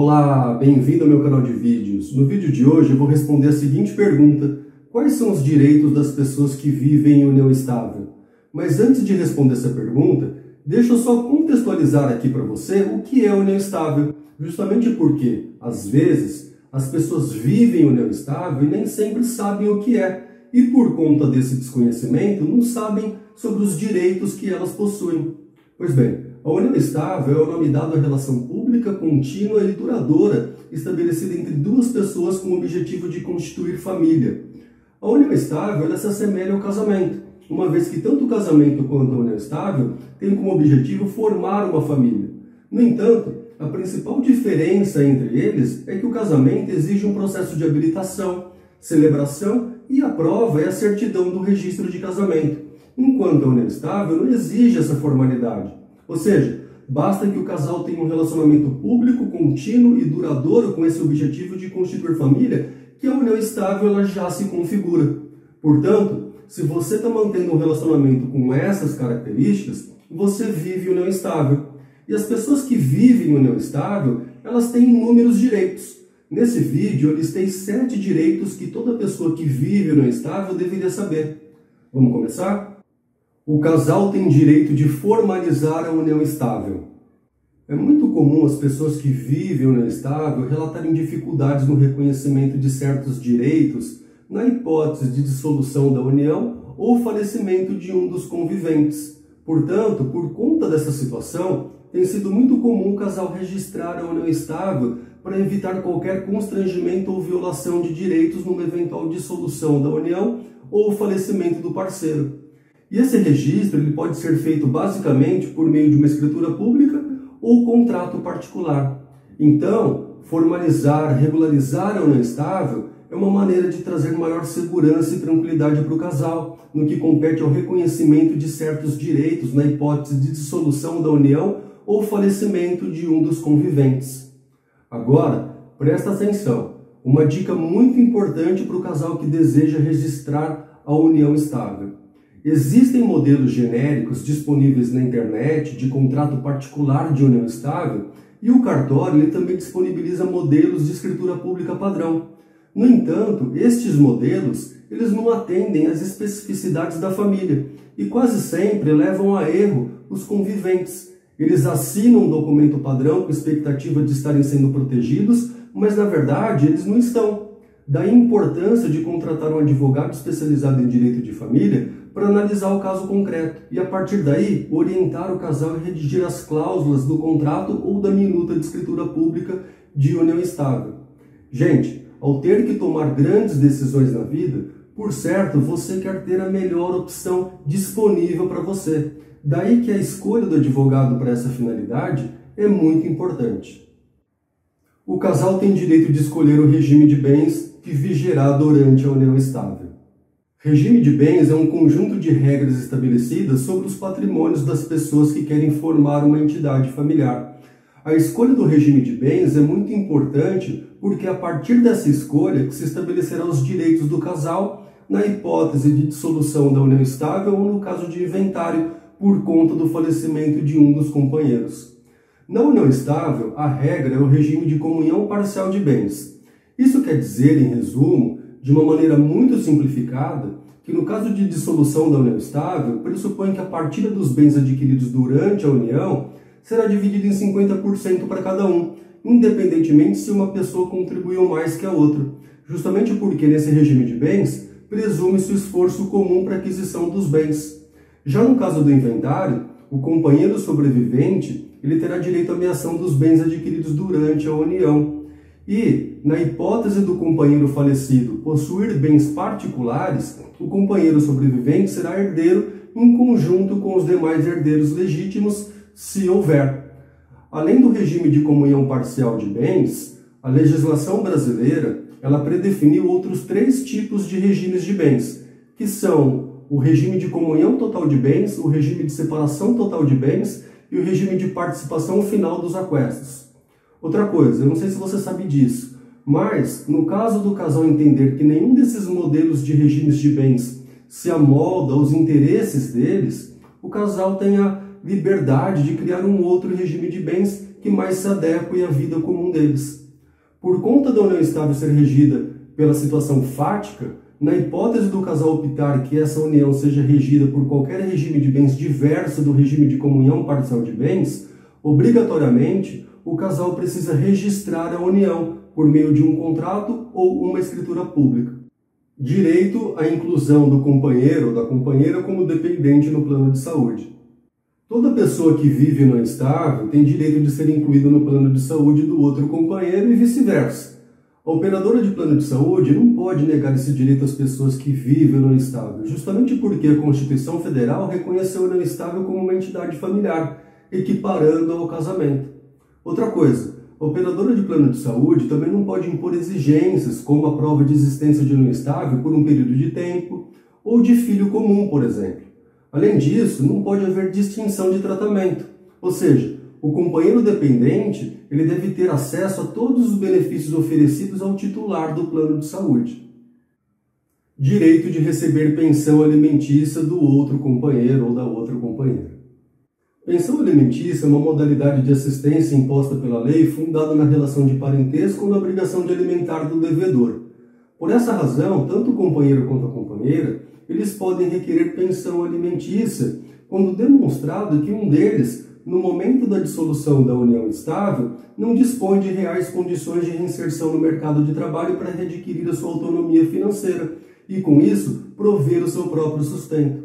Olá, bem-vindo ao meu canal de vídeos. No vídeo de hoje eu vou responder a seguinte pergunta: quais são os direitos das pessoas que vivem em união estável? Mas antes de responder essa pergunta, deixa eu só contextualizar aqui para você o que é união estável, justamente porque, às vezes, as pessoas vivem em união estável e nem sempre sabem o que é, e por conta desse desconhecimento não sabem sobre os direitos que elas possuem. Pois bem, a união estável é o nome dado à relação pública, contínua e duradoura estabelecida entre duas pessoas com o objetivo de constituir família. A união estável ela se assemelha ao casamento, uma vez que tanto o casamento quanto a união estável têm como objetivo formar uma família. No entanto, a principal diferença entre eles é que o casamento exige um processo de habilitação, celebração e a prova é a certidão do registro de casamento, enquanto a união estável não exige essa formalidade. Ou seja, basta que o casal tenha um relacionamento público, contínuo e duradouro com esse objetivo de constituir família, que a união estável ela já se configura. Portanto, se você está mantendo um relacionamento com essas características, você vive união estável. E as pessoas que vivem união estável, elas têm inúmeros direitos. Nesse vídeo eu listei 7 direitos que toda pessoa que vive união estável deveria saber. Vamos começar? O casal tem direito de formalizar a união estável. É muito comum as pessoas que vivem união estável relatarem dificuldades no reconhecimento de certos direitos na hipótese de dissolução da união ou falecimento de um dos conviventes. Portanto, por conta dessa situação, tem sido muito comum o casal registrar a união estável para evitar qualquer constrangimento ou violação de direitos numa eventual dissolução da união ou falecimento do parceiro. E esse registro ele pode ser feito basicamente por meio de uma escritura pública ou contrato particular. Então, formalizar, regularizar a união estável é uma maneira de trazer maior segurança e tranquilidade para o casal, no que compete ao reconhecimento de certos direitos na hipótese de dissolução da união ou falecimento de um dos conviventes. Agora, presta atenção, uma dica muito importante para o casal que deseja registrar a união estável. Existem modelos genéricos disponíveis na internet de contrato particular de união estável e o cartório ele também disponibiliza modelos de escritura pública padrão. No entanto, estes modelos eles não atendem às especificidades da família e quase sempre levam a erro os conviventes. Eles assinam um documento padrão com expectativa de estarem sendo protegidos, mas na verdade eles não estão. Daí a importância de contratar um advogado especializado em direito de família para analisar o caso concreto e, a partir daí, orientar o casal a redigir as cláusulas do contrato ou da minuta de escritura pública de união estável. Gente, ao ter que tomar grandes decisões na vida, por certo, você quer ter a melhor opção disponível para você. Daí que a escolha do advogado para essa finalidade é muito importante. O casal tem direito de escolher o regime de bens que vigerá durante a união estável. Regime de bens é um conjunto de regras estabelecidas sobre os patrimônios das pessoas que querem formar uma entidade familiar. A escolha do regime de bens é muito importante porque é a partir dessa escolha que se estabelecerão os direitos do casal na hipótese de dissolução da união estável ou no caso de inventário por conta do falecimento de um dos companheiros. Na união estável, a regra é o regime de comunhão parcial de bens. Isso quer dizer, em resumo, de uma maneira muito simplificada, que no caso de dissolução da união estável, pressupõe que a partilha dos bens adquiridos durante a união será dividida em 50% para cada um, independentemente se uma pessoa contribuiu mais que a outra, justamente porque nesse regime de bens presume-se o esforço comum para a aquisição dos bens. Já no caso do inventário, o companheiro sobrevivente ele terá direito à meação dos bens adquiridos durante a união. E, na hipótese do companheiro falecido possuir bens particulares, o companheiro sobrevivente será herdeiro em conjunto com os demais herdeiros legítimos, se houver. Além do regime de comunhão parcial de bens, a legislação brasileira ela predefiniu outros 3 tipos de regimes de bens, que são o regime de comunhão total de bens, o regime de separação total de bens e o regime de participação final dos aquestos. Outra coisa, eu não sei se você sabe disso, mas no caso do casal entender que nenhum desses modelos de regimes de bens se amolda aos interesses deles, o casal tem a liberdade de criar um outro regime de bens que mais se adequem à vida comum deles. Por conta da união estável ser regida pela situação fática, na hipótese do casal optar que essa união seja regida por qualquer regime de bens diverso do regime de comunhão parcial de bens, obrigatoriamente o casal precisa registrar a união por meio de um contrato ou uma escritura pública. Direito à inclusão do companheiro ou da companheira como dependente no plano de saúde. Toda pessoa que vive no estável tem direito de ser incluída no plano de saúde do outro companheiro e vice-versa. A operadora de plano de saúde não pode negar esse direito às pessoas que vivem no estável, justamente porque a Constituição Federal reconheceu o não estável como uma entidade familiar, equiparando ao casamento. Outra coisa, a operadora de plano de saúde também não pode impor exigências como a prova de existência de união estável por um período de tempo ou de filho comum, por exemplo. Além disso, não pode haver distinção de tratamento, ou seja, o companheiro dependente ele deve ter acesso a todos os benefícios oferecidos ao titular do plano de saúde. Direito de receber pensão alimentícia do outro companheiro ou da outra companheira. Pensão alimentícia é uma modalidade de assistência imposta pela lei fundada na relação de parentesco ou na obrigação de alimentar do devedor. Por essa razão, tanto o companheiro quanto a companheira, eles podem requerer pensão alimentícia quando demonstrado que um deles, no momento da dissolução da união estável, não dispõe de reais condições de reinserção no mercado de trabalho para readquirir a sua autonomia financeira e, com isso, prover o seu próprio sustento.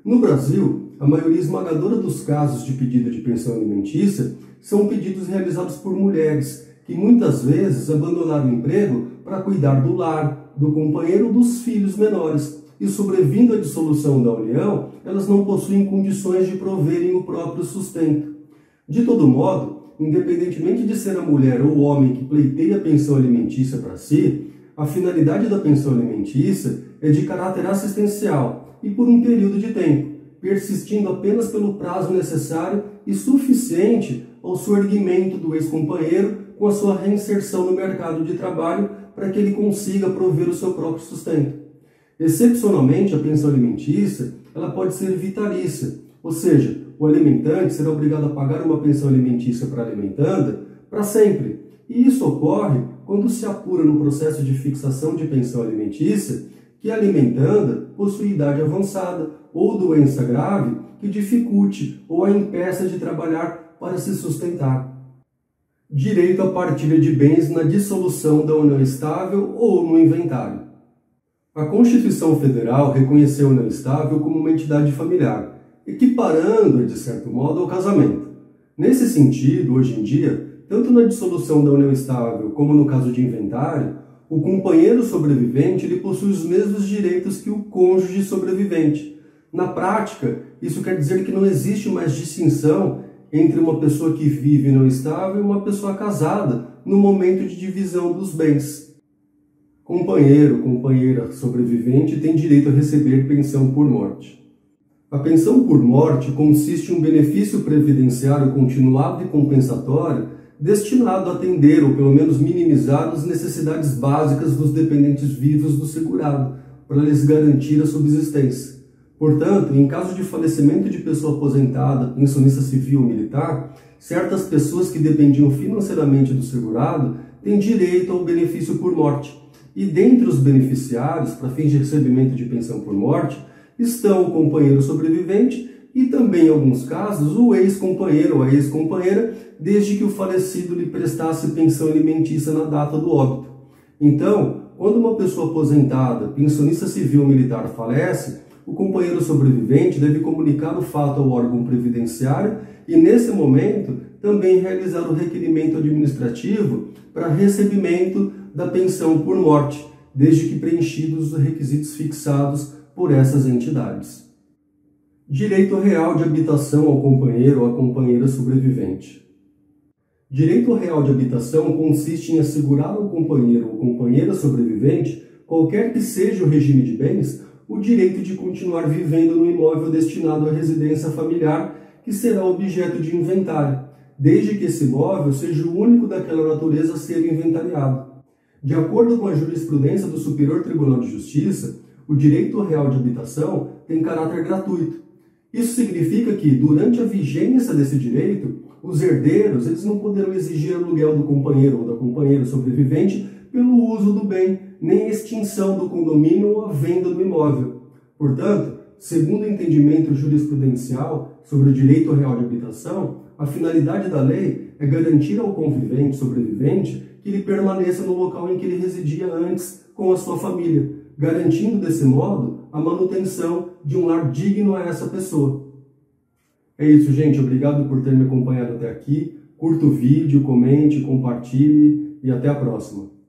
No Brasil, a maioria esmagadora dos casos de pedido de pensão alimentícia são pedidos realizados por mulheres que muitas vezes abandonaram o emprego para cuidar do lar, do companheiro ou dos filhos menores e, sobrevindo à dissolução da união, elas não possuem condições de proverem o próprio sustento. De todo modo, independentemente de ser a mulher ou o homem que pleiteia a pensão alimentícia para si, a finalidade da pensão alimentícia é de caráter assistencial e por um período de tempo, persistindo apenas pelo prazo necessário e suficiente ao soerguimento do ex-companheiro com a sua reinserção no mercado de trabalho para que ele consiga prover o seu próprio sustento. Excepcionalmente, a pensão alimentícia ela pode ser vitalícia, ou seja, o alimentante será obrigado a pagar uma pensão alimentícia para a alimentanda para sempre. E isso ocorre quando se apura no processo de fixação de pensão alimentícia que a alimentanda possui idade avançada ou doença grave que dificulte ou a impeça de trabalhar para se sustentar. Direito à partilha de bens na dissolução da união estável ou no inventário. A Constituição Federal reconheceu a união estável como uma entidade familiar, equiparando-a, de certo modo, ao casamento. Nesse sentido, hoje em dia, tanto na dissolução da união estável como no caso de inventário, o companheiro sobrevivente ele possui os mesmos direitos que o cônjuge sobrevivente. Na prática, isso quer dizer que não existe mais distinção entre uma pessoa que vive em união estável e uma pessoa casada no momento de divisão dos bens. Companheiro, companheira sobrevivente tem direito a receber pensão por morte. A pensão por morte consiste em um benefício previdenciário continuado e compensatório destinado a atender ou pelo menos minimizar as necessidades básicas dos dependentes vivos do segurado, para lhes garantir a subsistência. Portanto, em caso de falecimento de pessoa aposentada, pensionista civil ou militar, certas pessoas que dependiam financeiramente do segurado têm direito ao benefício por morte. E dentre os beneficiários, para fins de recebimento de pensão por morte, estão o companheiro sobrevivente e também, em alguns casos, o ex-companheiro ou a ex-companheira, desde que o falecido lhe prestasse pensão alimentícia na data do óbito. Então, quando uma pessoa aposentada, pensionista civil ou militar falece, o companheiro sobrevivente deve comunicar o fato ao órgão previdenciário e, nesse momento, também realizar o requerimento administrativo para recebimento da pensão por morte, desde que preenchidos os requisitos fixados por essas entidades. Direito real de habitação ao companheiro ou à companheira sobrevivente. Direito real de habitação consiste em assegurar ao companheiro ou companheira sobrevivente, qualquer que seja o regime de bens, o direito de continuar vivendo no imóvel destinado à residência familiar, que será objeto de inventário, desde que esse imóvel seja o único daquela natureza a ser inventariado. De acordo com a jurisprudência do Superior Tribunal de Justiça, o direito real de habitação tem caráter gratuito. Isso significa que, durante a vigência desse direito, os herdeiros eles não poderão exigir aluguel do companheiro ou da companheira sobrevivente pelo uso do bem, nem extinção do condomínio ou a venda do imóvel. Portanto, segundo o entendimento jurisprudencial sobre o direito real de habitação, a finalidade da lei é garantir ao convivente sobrevivente que ele permaneça no local em que ele residia antes com a sua família, garantindo desse modo a manutenção de um lar digno a essa pessoa. É isso, gente. Obrigado por ter me acompanhado até aqui. Curta o vídeo, comente, compartilhe e até a próxima.